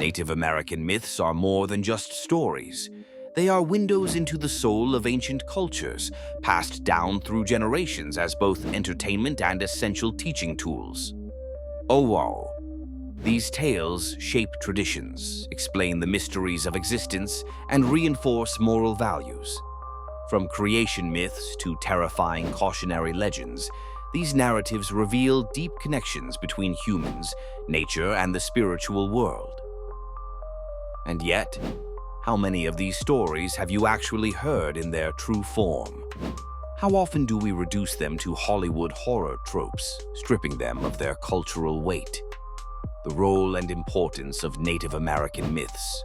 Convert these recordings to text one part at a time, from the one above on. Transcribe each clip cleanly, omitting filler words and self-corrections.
Native American myths are more than just stories. They are windows into the soul of ancient cultures, passed down through generations as both entertainment and essential teaching tools. Oh wow! These tales shape traditions, explain the mysteries of existence, and reinforce moral values. From creation myths to terrifying cautionary legends, these narratives reveal deep connections between humans, nature, and the spiritual world. And yet, how many of these stories have you actually heard in their true form? How often do we reduce them to Hollywood horror tropes, stripping them of their cultural weight? The role and importance of Native American myths.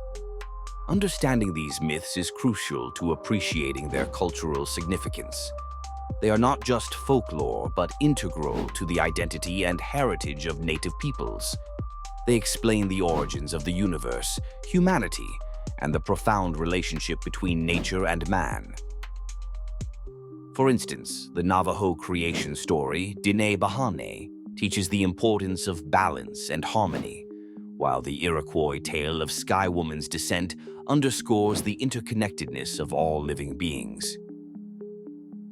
Understanding these myths is crucial to appreciating their cultural significance. They are not just folklore, but integral to the identity and heritage of Native peoples. They explain the origins of the universe, humanity, and the profound relationship between nature and man. For instance, the Navajo creation story, Diné Bahaneʼ, teaches the importance of balance and harmony, while the Iroquois tale of Sky Woman's descent underscores the interconnectedness of all living beings.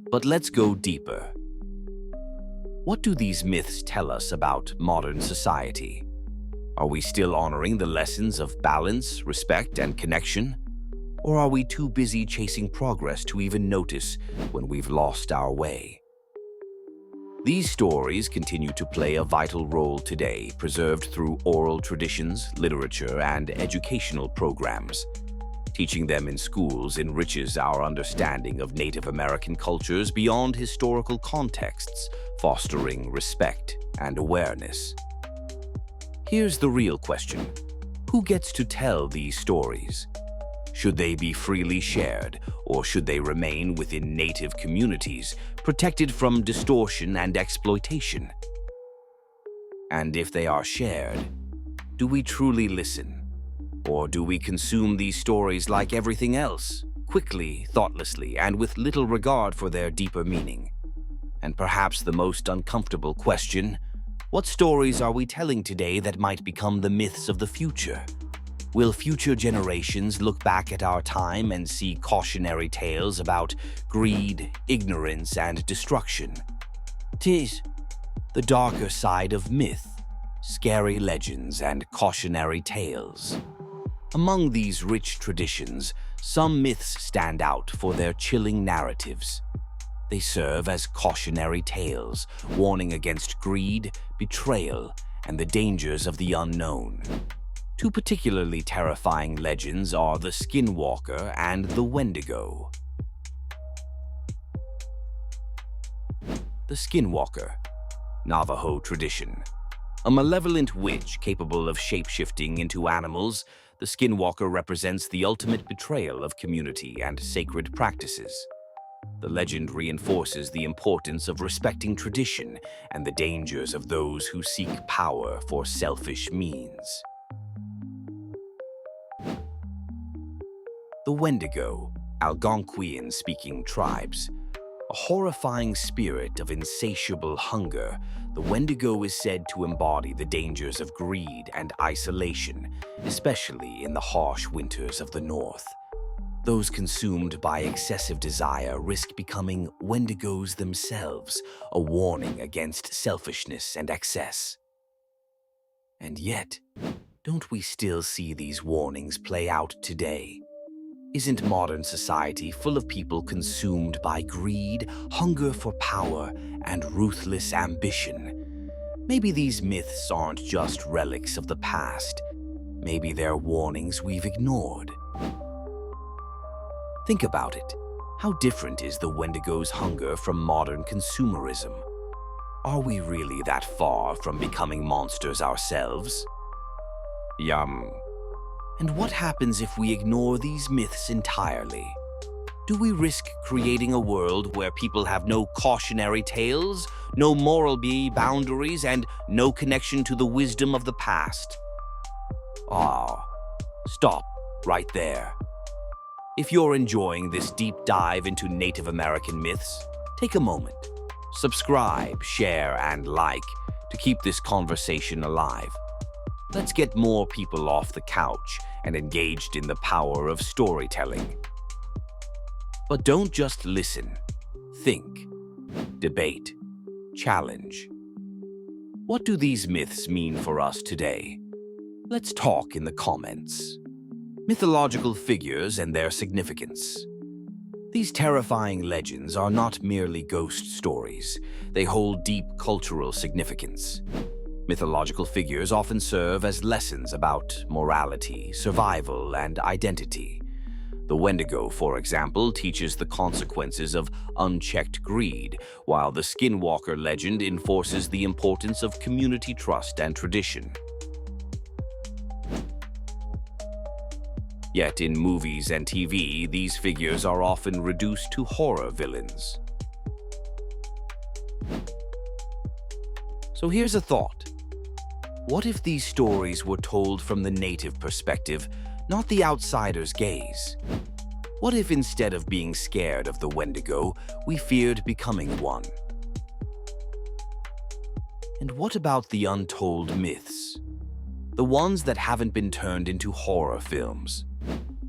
But let's go deeper. What do these myths tell us about modern society? Are we still honoring the lessons of balance, respect, and connection? Or are we too busy chasing progress to even notice when we've lost our way? These stories continue to play a vital role today, preserved through oral traditions, literature, and educational programs. Teaching them in schools enriches our understanding of Native American cultures beyond historical contexts, fostering respect and awareness. Here's the real question: who gets to tell these stories? Should they be freely shared, or should they remain within Native communities, protected from distortion and exploitation? And if they are shared, do we truly listen? Or do we consume these stories like everything else, quickly, thoughtlessly, and with little regard for their deeper meaning? And perhaps the most uncomfortable question: what stories are we telling today that might become the myths of the future? Will future generations look back at our time and see cautionary tales about greed, ignorance, and destruction? 'Tis the darker side of myth, scary legends, and cautionary tales. Among these rich traditions, some myths stand out for their chilling narratives. They serve as cautionary tales, warning against greed, betrayal, and the dangers of the unknown. Two particularly terrifying legends are the Skinwalker and the Wendigo. The Skinwalker, Navajo tradition. A malevolent witch capable of shape-shifting into animals, the Skinwalker represents the ultimate betrayal of community and sacred practices. The legend reinforces the importance of respecting tradition and the dangers of those who seek power for selfish means. The Wendigo, Algonquian-speaking tribes. A horrifying spirit of insatiable hunger, the Wendigo is said to embody the dangers of greed and isolation, especially in the harsh winters of the North. Those consumed by excessive desire risk becoming Wendigos themselves, a warning against selfishness and excess. And yet, don't we still see these warnings play out today? Isn't modern society full of people consumed by greed, hunger for power, and ruthless ambition? Maybe these myths aren't just relics of the past. Maybe they're warnings we've ignored. Think about it. How different is the Wendigo's hunger from modern consumerism? Are we really that far from becoming monsters ourselves? Yum. And what happens if we ignore these myths entirely? Do we risk creating a world where people have no cautionary tales, no moral boundaries, and no connection to the wisdom of the past? Stop right there. If you're enjoying this deep dive into Native American myths, take a moment. Subscribe, share, and like to keep this conversation alive. Let's get more people off the couch and engaged in the power of storytelling. But don't just listen. Think, debate, challenge. What do these myths mean for us today? Let's talk in the comments. Mythological figures and their significance. These terrifying legends are not merely ghost stories. They hold deep cultural significance. Mythological figures often serve as lessons about morality, survival, and identity. The Wendigo, for example, teaches the consequences of unchecked greed, while the Skinwalker legend enforces the importance of community trust and tradition. Yet in movies and TV, these figures are often reduced to horror villains. So here's a thought. What if these stories were told from the native perspective, not the outsider's gaze? What if instead of being scared of the Wendigo, we feared becoming one? And what about the untold myths? The ones that haven't been turned into horror films?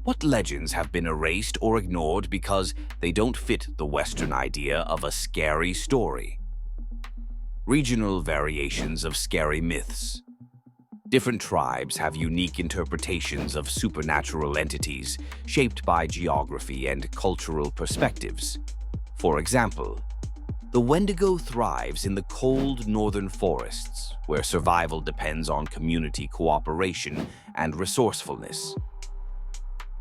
What legends have been erased or ignored because they don't fit the Western idea of a scary story? Regional variations of scary myths. Different tribes have unique interpretations of supernatural entities shaped by geography and cultural perspectives. For example, the Wendigo thrives in the cold northern forests, where survival depends on community cooperation and resourcefulness.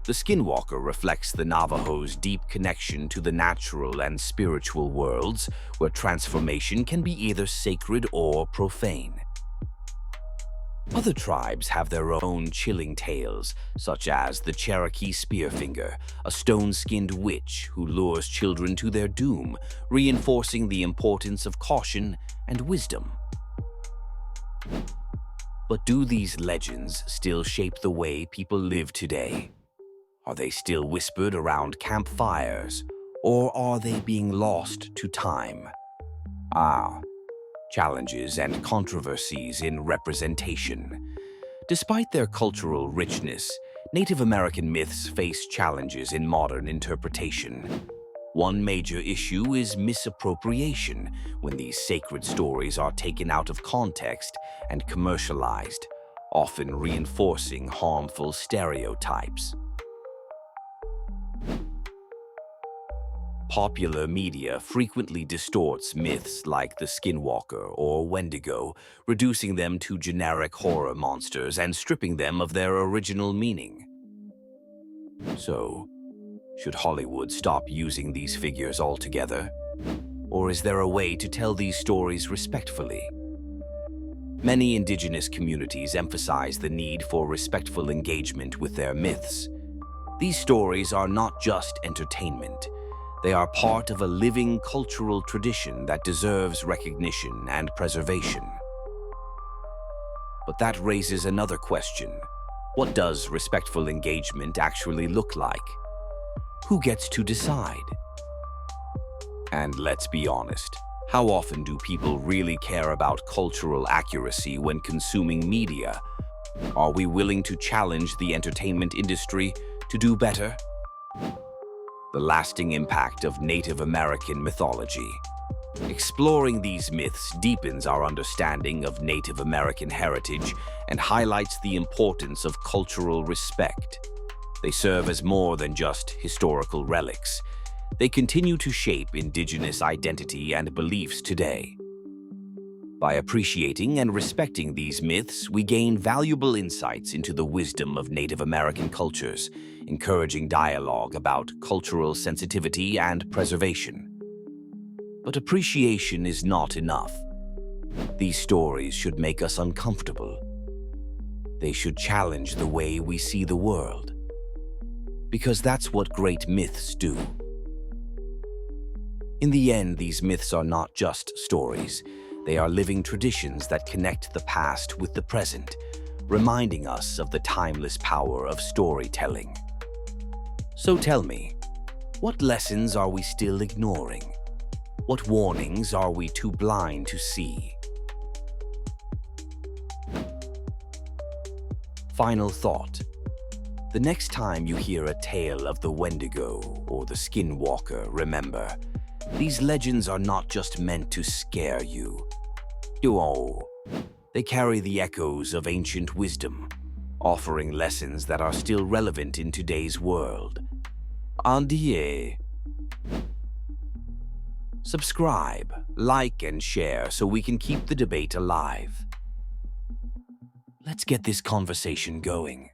The Skinwalker reflects the Navajo's deep connection to the natural and spiritual worlds, where transformation can be either sacred or profane. Other tribes have their own chilling tales, such as the Cherokee Spearfinger, a stone-skinned witch who lures children to their doom, reinforcing the importance of caution and wisdom. But do these legends still shape the way people live today? Are they still whispered around campfires, or are they being lost to time? Challenges and controversies in representation. Despite their cultural richness, Native American myths face challenges in modern interpretation. One major issue is misappropriation, when these sacred stories are taken out of context and commercialized, often reinforcing harmful stereotypes. Popular media frequently distorts myths like the Skinwalker or Wendigo, reducing them to generic horror monsters and stripping them of their original meaning. So, should Hollywood stop using these figures altogether? Or is there a way to tell these stories respectfully? Many indigenous communities emphasize the need for respectful engagement with their myths. These stories are not just entertainment. They are part of a living cultural tradition that deserves recognition and preservation. But that raises another question. What does respectful engagement actually look like? Who gets to decide? And let's be honest, how often do people really care about cultural accuracy when consuming media? Are we willing to challenge the entertainment industry to do better? The lasting impact of Native American mythology. Exploring these myths deepens our understanding of Native American heritage and highlights the importance of cultural respect. They serve as more than just historical relics. They continue to shape indigenous identity and beliefs today. By appreciating and respecting these myths, we gain valuable insights into the wisdom of Native American cultures, encouraging dialogue about cultural sensitivity and preservation. But appreciation is not enough. These stories should make us uncomfortable. They should challenge the way we see the world. Because that's what great myths do. In the end, these myths are not just stories. They are living traditions that connect the past with the present, reminding us of the timeless power of storytelling. So tell me, what lessons are we still ignoring? What warnings are we too blind to see? Final thought. The next time you hear a tale of the Wendigo or the Skinwalker, remember, these legends are not just meant to scare you. They carry the echoes of ancient wisdom, offering lessons that are still relevant in today's world. Diné. Subscribe, like, and share so we can keep the debate alive. Let's get this conversation going.